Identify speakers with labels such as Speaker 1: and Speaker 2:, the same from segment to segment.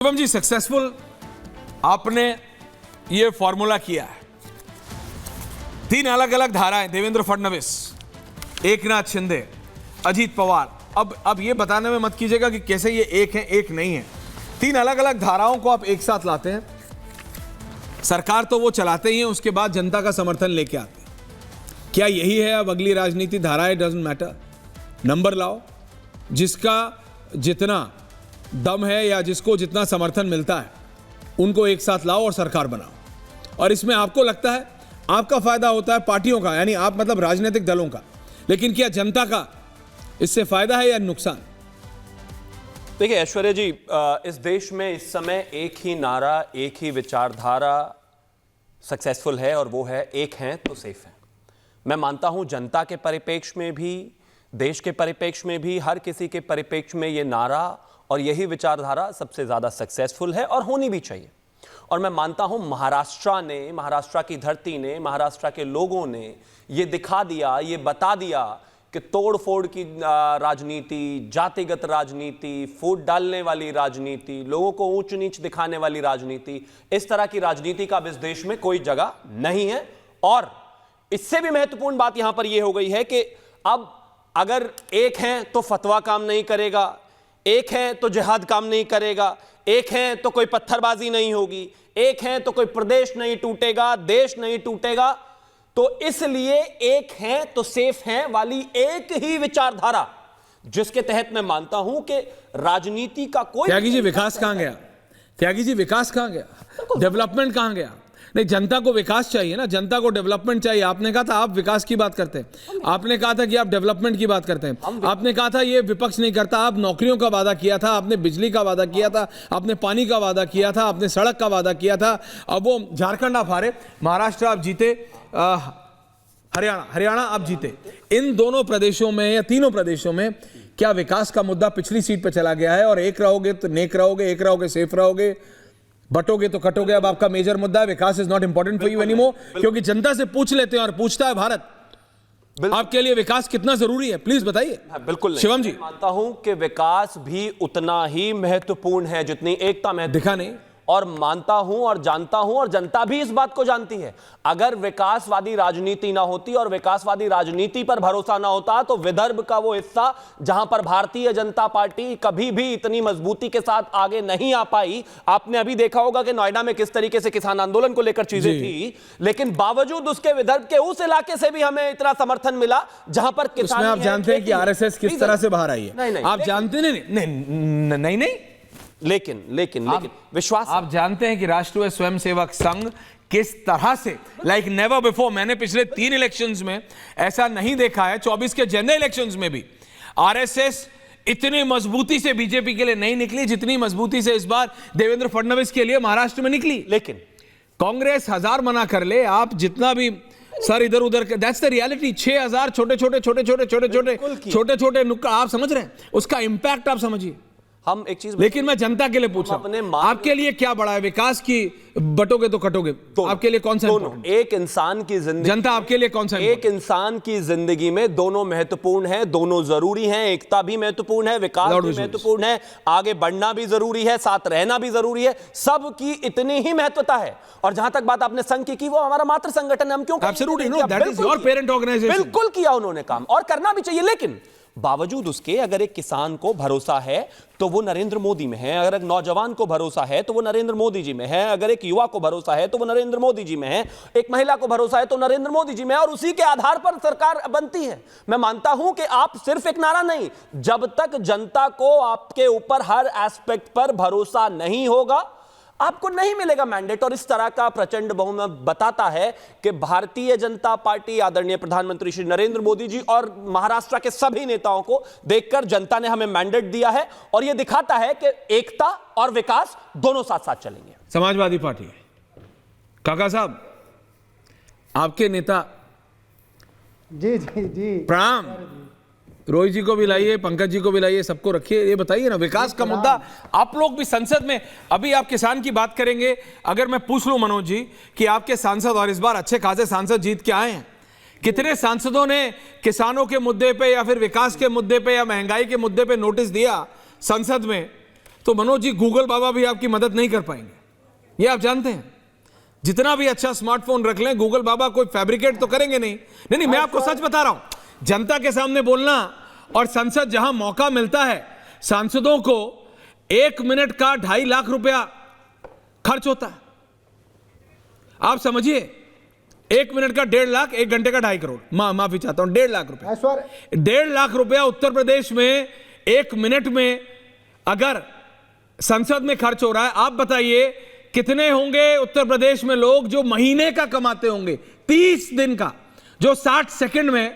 Speaker 1: शिवम जी, successful आपने ये formula किया है। 3 अलग अलग धाराएं, देवेंद्र फडणवीस, एकनाथ शिंदे, अजीत पवार। अब ये बताने में मत कीजिएगा कि कैसे ये एक है एक नहीं है। 3 अलग अलग धाराओं को आप एक साथ लाते हैं, सरकार तो वो चलाते ही हैं, उसके बाद जनता का समर्थन लेके आते हैं। क्या यही है अब अगली राजनीति? धाराएं डजंट मैटर, नंबर लाओ, जिसका जितना दम है या जिसको जितना समर्थन मिलता है उनको एक साथ लाओ और सरकार बनाओ। और इसमें आपको लगता है आपका फायदा होता है, पार्टियों का, यानी आप मतलब राजनीतिक दलों का, लेकिन क्या जनता का इससे फायदा है या नुकसान?
Speaker 2: देखिए ऐश्वर्या जी, इस देश में इस समय एक ही नारा, एक ही विचारधारा सक्सेसफुल है और वो है एक हैं तो सेफ हैं। मैं मानता हूं जनता के परिप्रेक्ष्य में भी, देश के परिप्रेक्ष्य में भी, हर किसी के परिप्रेक्ष्य में ये नारा और यही विचारधारा सबसे ज्यादा सक्सेसफुल है और होनी भी चाहिए। और मैं मानता हूं महाराष्ट्र की धरती ने, महाराष्ट्र के लोगों ने ये दिखा दिया, ये बता दिया कि तोड़ फोड़ की राजनीति, जातिगत राजनीति, फूट डालने वाली राजनीति, लोगों को ऊंच नीच दिखाने वाली राजनीति, इस तरह की राजनीति का अब इस देश में कोई जगह नहीं है। और इससे भी महत्वपूर्ण बात यहां पर यह हो गई है कि अब अगर एक हैं तो फतवा काम नहीं करेगा, एक है तो जिहाद काम नहीं करेगा, एक है तो कोई पत्थरबाजी नहीं होगी, एक है तो कोई प्रदेश नहीं टूटेगा, देश नहीं टूटेगा। तो इसलिए एक है तो सेफ है वाली एक ही विचारधारा, जिसके तहत मैं मानता हूं कि राजनीति का कोई
Speaker 1: त्यागी जी विकास कहां गया? त्यागी जी विकास कहां गया? डेवलपमेंट कहां गया? नहीं, जनता को विकास चाहिए ना, जनता को डेवलपमेंट चाहिए। आपने कहा था आप विकास की बात करते हैं, आपने कहा था कि आप डेवलपमेंट की बात करते हैं, आपने कहा था ये विपक्ष नहीं करता, आप नौकरियों का वादा किया था, आपने बिजली का वादा किया था, आपने पानी का वादा किया था, आपने सड़क का वादा किया था। अब वो झारखंड आप हारे, महाराष्ट्र आप जीते, हरियाणा आप जीते। इन दोनों प्रदेशों में या तीनों प्रदेशों में क्या विकास का मुद्दा पिछली सीट पर चला गया है? और एक रहोगे तो नेक रहोगे, एक रहोगे सेफ रहोगे, बटोगे तो कटोगे। अब आपका मेजर मुद्दा है vikas is not important for you anymore, क्योंकि जनता से पूछ लेते हैं और पूछता है भारत आपके लिए विकास कितना जरूरी है, प्लीज बताइए।
Speaker 2: बिल्कुल
Speaker 1: शिवम जी,
Speaker 2: मानता हूं कि विकास भी उतना ही महत्वपूर्ण है जितनी एकता महत्वपूर्ण
Speaker 1: दिखा नहीं।
Speaker 2: और मानता हूं और जानता हूं और जनता भी इस बात को जानती है, अगर विकासवादी राजनीति ना होती और विकासवादी राजनीति पर भरोसा ना होता तो विदर्भ का वो हिस्सा जहां पर भारतीय जनता पार्टी कभी भी इतनी मजबूती के साथ आगे नहीं आ पाई। आपने अभी देखा होगा कि नोएडा में किस तरीके से किसान आंदोलन को लेकर चीजें थी, लेकिन बावजूद उसके विदर्भ के उस इलाके से भी हमें इतना समर्थन मिला जहां पर किसान।
Speaker 1: आप जानते हैं कि आरएसएस किस तरह से बाहर आई है? आप जानते नहीं,
Speaker 2: लेकिन विश्वास,
Speaker 1: आप जानते हैं कि राष्ट्रीय स्वयंसेवक संघ किस तरह से लाइक नेवर बिफोर, मैंने पिछले 3 इलेक्शंस में ऐसा नहीं देखा है, 24 के जनरल इलेक्शंस में भी आरएसएस इतनी मजबूती से बीजेपी के लिए नहीं निकली जितनी मजबूती से इस बार देवेंद्र फडणवीस के लिए महाराष्ट्र में निकली।
Speaker 2: लेकिन
Speaker 1: कांग्रेस 1000 मना कर ले, आप जितना भी सर इधर उधर, दैट्स द रियलिटी। 6000 छोटे नुक्कड़, आप समझ रहे हैं उसका इंपैक्ट, आप समझिए।
Speaker 2: हम एक चीज,
Speaker 1: लेकिन मैं जनता के लिए पूछ रहा हूं, आपके लिए क्या बड़ा है? विकास की बटोगे तो कटोगे, आपके लिए कौन सा?
Speaker 2: एक इंसान की जिंदगी,
Speaker 1: जनता आपके लिए कौन सा?
Speaker 2: एक इंसान की जिंदगी में दोनों महत्वपूर्ण है, दोनों जरूरी हैं। एकता भी महत्वपूर्ण है, विकास भी महत्वपूर्ण है, आगे बढ़ना भी जरूरी है, साथ रहना भी जरूरी है, सबकी इतनी ही महत्वता है। और जहां तक बात आपने संघ की, वो हमारा मात्र संगठन है, हम क्यों? बिल्कुल किया उन्होंने काम और करना भी चाहिए। लेकिन बावजूद उसके अगर एक किसान को भरोसा है तो वो नरेंद्र मोदी में है, अगर एक नौजवान को भरोसा है तो वो नरेंद्र मोदी जी में है, अगर एक युवा को भरोसा है तो वो नरेंद्र मोदी जी में है, एक महिला को भरोसा है तो नरेंद्र मोदी जी में है, और उसी के आधार पर सरकार बनती है। मैं मानता हूं कि आप सिर्फ एक नारा नहीं, जब तक जनता को आपके ऊपर हर एस्पेक्ट पर भरोसा नहीं होगा आपको नहीं मिलेगा मैंडेट। और इस तरह का प्रचंड बहुमत बताता है कि भारतीय जनता पार्टी, आदरणीय प्रधानमंत्री श्री नरेंद्र मोदी जी और महाराष्ट्र के सभी नेताओं को देखकर जनता ने हमें मैंडेट दिया है, और यह दिखाता है कि एकता और विकास दोनों साथ साथ चलेंगे।
Speaker 1: समाजवादी पार्टी, काका साहब आपके नेता,
Speaker 3: जी जी जी
Speaker 1: प्रणाम। रोहित जी को भी लाइए, पंकज जी को भी लाइए, सबको रखिए। ये बताइए ना, विकास का मुद्दा आप लोग भी संसद में, अभी आप किसान की बात करेंगे, अगर मैं पूछ लूं मनोज जी कि आपके सांसद, और इस बार अच्छे खासे सांसद जीत के आए हैं, कितने सांसदों ने किसानों के मुद्दे पे या फिर विकास के मुद्दे पे या महंगाई के मुद्दे पे नोटिस दिया संसद में? तो मनोज जी गूगल बाबा भी आपकी मदद नहीं कर पाएंगे, ये आप जानते हैं। जितना भी अच्छा स्मार्टफोन रख लें, गूगल बाबा कोई फैब्रिकेट तो करेंगे नहीं। नहीं, मैं आपको सच बता रहा हूं, जनता के सामने बोलना और संसद जहां मौका मिलता है, सांसदों को 1 मिनट का 2.5 लाख रुपया खर्च होता है। आप समझिए, 1 मिनट का 1.5 लाख, 1 घंटे का 2.5 करोड़, माफी चाहता हूं, 1.5 लाख रुपया। 1.5 लाख रुपया उत्तर प्रदेश में 1 मिनट में अगर संसद में खर्च हो रहा है, आप बताइए कितने होंगे उत्तर प्रदेश में लोग जो महीने का कमाते होंगे, 30 दिन का, जो 60 सेकंड में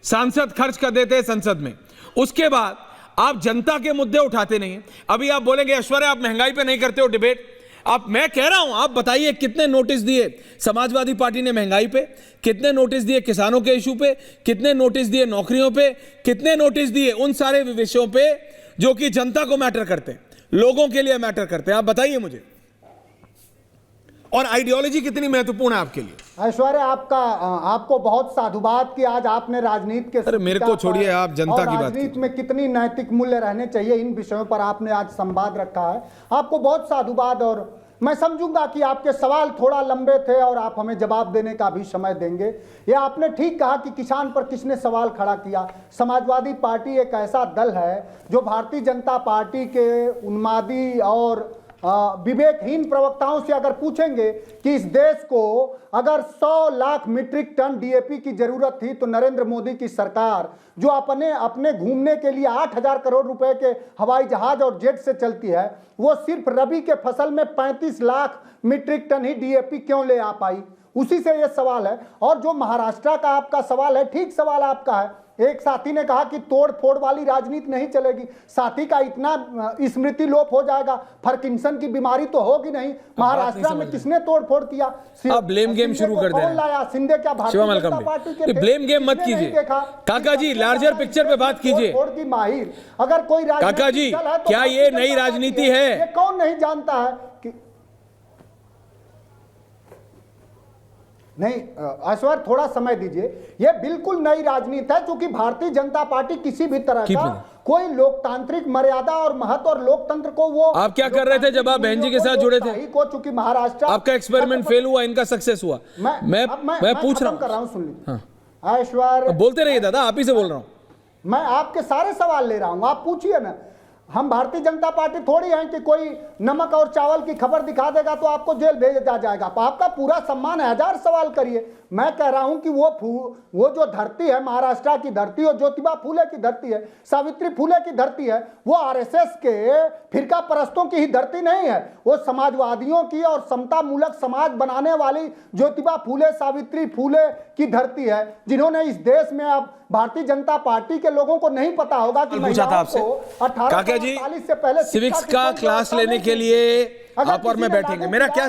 Speaker 1: सांसद खर्च कर देते हैं संसद में। उसके बाद आप जनता के मुद्दे उठाते नहीं हैं। अभी आप बोलेंगे ऐश्वर्या आप महंगाई पे नहीं करते हो डिबेट। मैं कह रहा हूं, आप बताइए कितने नोटिस दिए समाजवादी पार्टी ने महंगाई पे, कितने नोटिस दिए किसानों के इशू पे, कितने नोटिस दिए नौकरियों पे, कितने नोटिस दिए उन सारे विषयों पे जो कि जनता को मैटर करते हैं, लोगों के लिए मैटर करते हैं। आप बताइए मुझे। और आइडियोलॉजी कितनी महत्वपूर्ण है आपके लिए?
Speaker 3: ऐश्वर्या, आपको बहुत साधुवाद कि आज आपने राजनीति के,
Speaker 1: अरे मेरे को छोड़िए, आप जनता की बात
Speaker 3: राजनीति में कितनी नैतिक मूल्य रहने चाहिए, इन विषयों पर आपने आज संवाद रखा है। आपको बहुत साधुवाद। और मैं समझूंगा कि आपके सवाल थोड़ा लंबे थे और आप हमें जवाब देने का भी समय देंगे। ये आपने ठीक कहा कि किसान पर किसने सवाल खड़ा किया। समाजवादी पार्टी एक ऐसा दल है जो भारतीय जनता पार्टी के उन्मादी और विवेकहीन प्रवक्ताओं से अगर पूछेंगे कि इस देश को अगर 100 लाख मीट्रिक टन डीएपी की जरूरत थी तो नरेंद्र मोदी की सरकार जो अपने घूमने के लिए 8,000 करोड़ रुपए के हवाई जहाज और जेट से चलती है, वो सिर्फ रबी के फसल में 35 लाख मीट्रिक टन ही डीएपी क्यों ले आ पाई? उसी से ये सवाल है। और जो महाराष्ट्र का आपका सवाल है, ठीक सवाल आपका है। एक साथी ने कहा कि तोड़ फोड़ वाली राजनीति नहीं चलेगी। साथी का इतना स्मृति लोप हो जाएगा, पार्किंसन की बीमारी तो होगी नहीं। महाराष्ट्र में किसने तोड़ फोड़ किया?
Speaker 1: आप ब्लेम गेम शुरू कर दे रहे हैं।
Speaker 3: शिंदे क्या भारतीय जनता पार्टी के?
Speaker 1: ब्लेम गेम मत कीजिए काका जी, लार्जर पिक्चर पे बात कीजिए।
Speaker 3: तोड़ की माहिर अगर कोई
Speaker 1: काका जी, क्या ये नई राजनीति है?
Speaker 3: ये कौन नहीं जानता है कि नहीं? ऐश्वर्या थोड़ा समय दीजिए। ये बिल्कुल नई राजनीति है, क्योंकि भारतीय जनता पार्टी किसी भी तरह का कोई लोकतांत्रिक मर्यादा और महत्व और लोकतंत्र को वो। आप
Speaker 1: क्या कर रहे थे जब आप बहन जी के साथ जुड़े थे?
Speaker 3: चूंकि महाराष्ट्र
Speaker 1: आपका एक्सपेरिमेंट फेल हुआ, इनका सक्सेस हुआ। मैं पूछ रहा हूं,
Speaker 3: सुन लीजिए। ऐश्वर्या
Speaker 1: बोलते रहिए दादा, आप ही से बोल रहा हूं।
Speaker 3: मैं आपके सारे सवाल ले रहा हूं, आप पूछिए ना। हम भारतीय जनता पार्टी थोड़ी हैं कि कोई नमक और चावल की खबर दिखा देगा तो आपको जेल भेजा जाएगा। आपका पूरा सम्मान है, 1000 सवाल करिए। मैं कह रहा हूं कि वो जो धरती है, महाराष्ट्र की धरती और ज्योतिबा फूले की धरती है, सावित्री फूले की धरती है, वो आरएसएस के फिरका परस्तों की ही धरती नहीं है। वो समाजवादियों की और समता मूलक समाज बनाने वाली ज्योतिबा फूले, सावित्री फूले की धरती है, जिन्होंने इस देश में अब भारतीय जनता पार्टी के लोगों को नहीं पता होगा कि
Speaker 1: पूछा था आपसे
Speaker 3: 1848 से पहले
Speaker 1: सिविक्स का क्लास लेने के लिए आप और मैं बैठेंगे। मेरा क्या